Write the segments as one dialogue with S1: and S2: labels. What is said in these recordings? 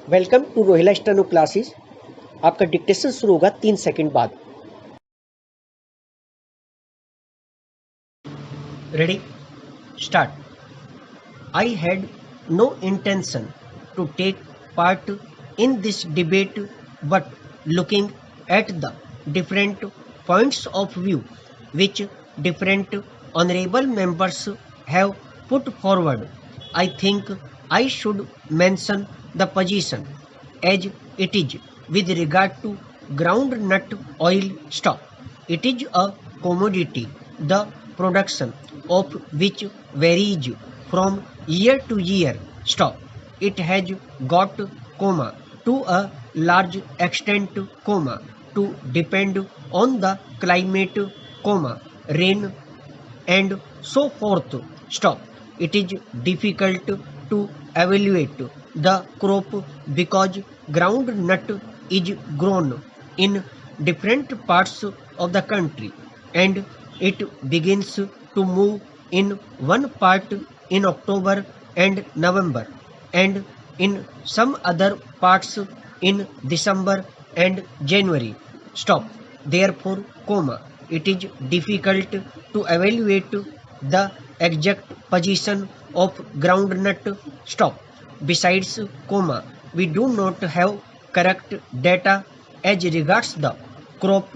S1: Welcome to Rohila steno classes. आपका dictation शुरू होगा 3 सेकंड बाद। Ready, start. I had no intention to take part in this debate, but looking at the different points of view which different honorable members have put forward, I think I should mention the position as it is with regard to groundnut oil stock. It is a commodity, the production of which varies from year to year. Stock. It has got, to a large extent, to depend on the climate, rain and so forth. Stop. It is difficult to evaluate the crop because groundnut is grown in different parts of the country and it begins to move in one part in October and November and in some other parts in December and January. Stop. Therefore, it is difficult to evaluate the exact position of groundnut stock. Besides, we do not have correct data as regards the crop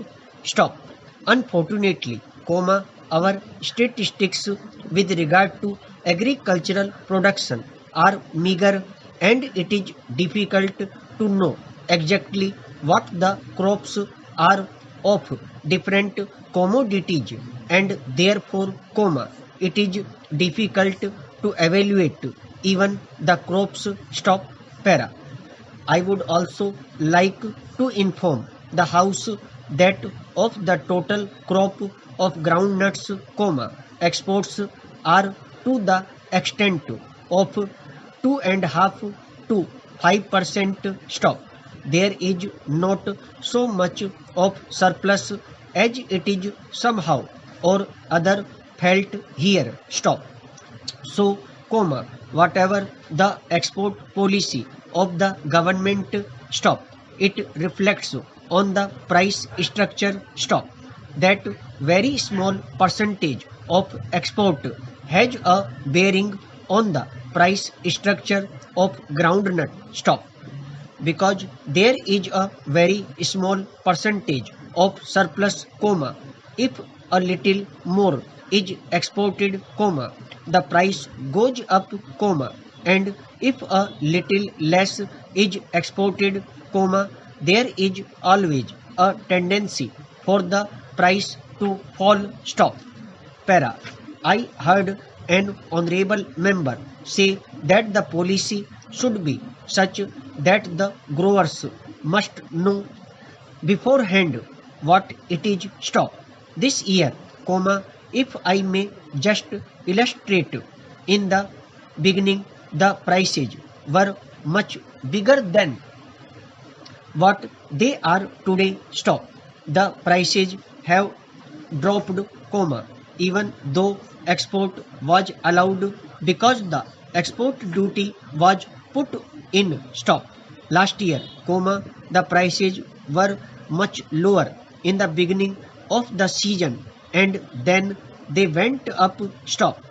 S1: stock. Unfortunately, our statistics with regard to agricultural production are meager and it is difficult to know exactly what the crops are of different commodities and therefore, it is difficult to evaluate even the crops stock para. I would also like to inform the House that of the total crop of groundnuts, exports are to the extent of 2.5 to 5% stock. There is not so much of surplus as it is somehow or other felt here. Stop. So, whatever the export policy of the government, stop, it reflects on the price structure. Stop. That very small percentage of export has a bearing on the price structure of groundnut stock because there is a very small percentage of surplus, if a little more is exported, the price goes up, and if a little less is exported, there is always a tendency for the price to fall. Stop. Para. I heard an honorable member say that the policy should be such that the growers must know beforehand what it is stock. This year, if I may just illustrate, in the beginning the prices were much bigger than what they are today. Stock. The prices have dropped, even though export was allowed because the export duty was put in. Stop. Last year, the prices were much lower in the beginning of the season and then they went up. Stop.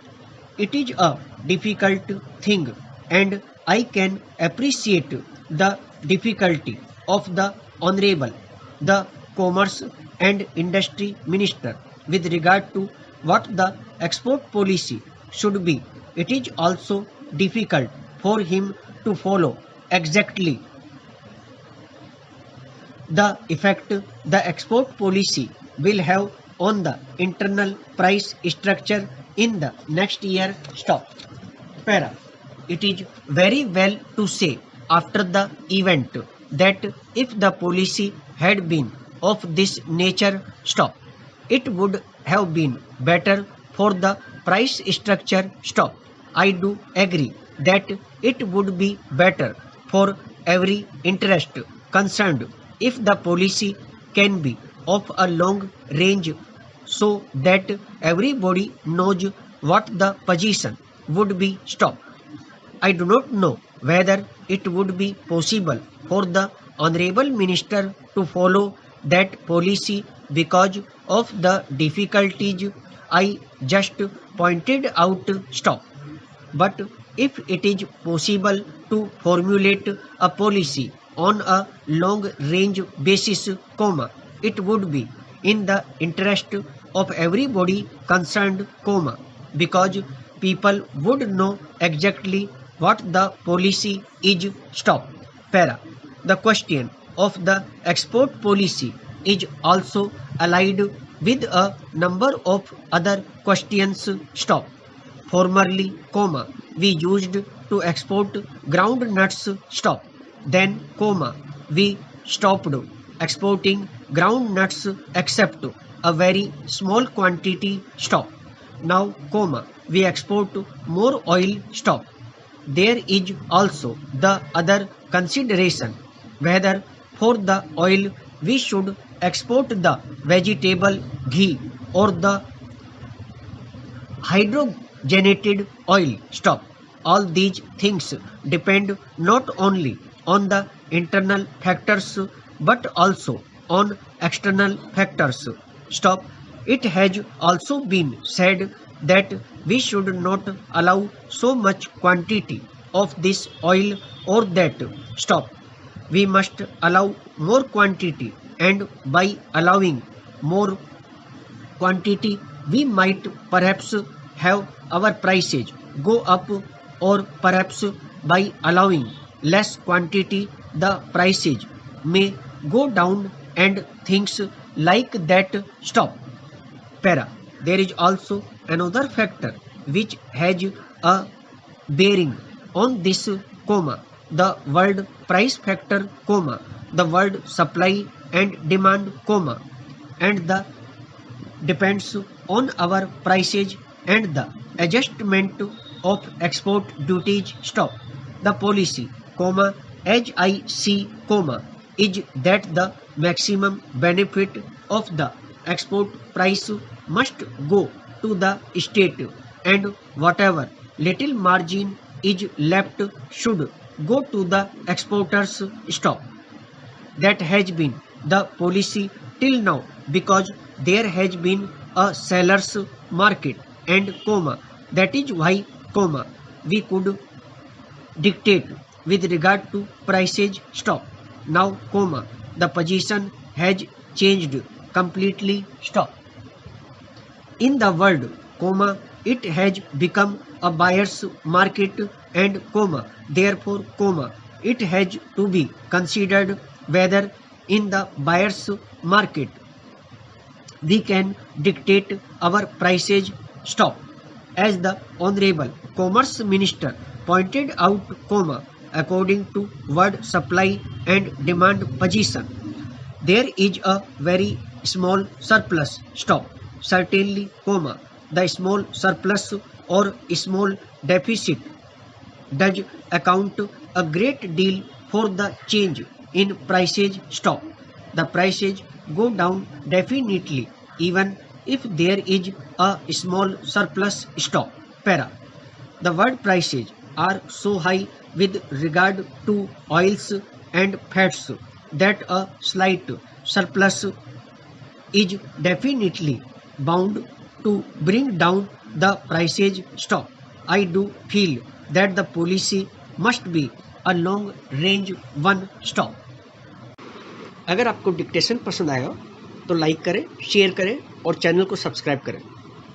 S1: It is a difficult thing and I can appreciate the difficulty of the Honorable, the Commerce and Industry Minister with regard to what the export policy should be. It is also difficult for him to follow exactly the effect the export policy will have on the internal price structure in the next year. Stop. Para. It is very well to say after the event that if the policy had been of this nature, stop, it would have been better for the price structure. Stop. I do agree that it would be better for every interest concerned if the policy can be of a long range so that everybody knows what the position would be. Stop. I do not know whether it would be possible for the Honorable Minister to follow that policy because of the difficulties I just pointed out. Stop. But if it is possible to formulate a policy on a long range basis, it would be in the interest of everybody concerned, because people would know exactly what the policy is. Stop. Para. The question of the export policy is also allied with a number of other questions. Stop. Formerly, we used to export ground nuts. Stop. Then, we stopped exporting ground nuts except a very small quantity. Stop. Now, we export more oil. Stop. There is also the other consideration whether for the oil we should export the vegetable ghee or the hydrogenated oil. Stop. All these things depend not only on the internal factors but also on external factors. Stop. It has also been said that we should not allow so much quantity of this oil or that. Stop. We must allow more quantity, and by allowing more quantity we might perhaps have our prices go up, or perhaps by allowing less quantity the prices may go down and things like that. Stop. Para. There is also another factor which has a bearing on this, the world price factor, the world supply and demand, and the depends on our prices and the adjustment of export duties. Stop. The policy, as I see, is that the maximum benefit of the export price must go to the state, and whatever little margin is left should go to the exporters. Stop. That has been the policy till now because there has been a seller's market, and that is why we could dictate with regard to prices. Stop. Now, the position has changed completely. Stop. In the world, it has become a buyer's market, and therefore, it has to be considered whether in the buyer's market we can dictate our prices. Stop. As the Honorable Commerce Minister pointed out, according to world supply and demand position, there is a very small surplus. Stop. Certainly, the small surplus or small deficit does account a great deal for the change in prices. Stop. The prices go down definitely even if there is a small surplus. Stop. Para. The world prices are so high with regard to oils and fats that a slight surplus is definitely bound to bring down the prices. Stop. I do feel that the policy must be a long range one. Stop. अगर आपको dictation पसंद आया हो तो like करें, share करें और channel को सब्सक्राइब करें।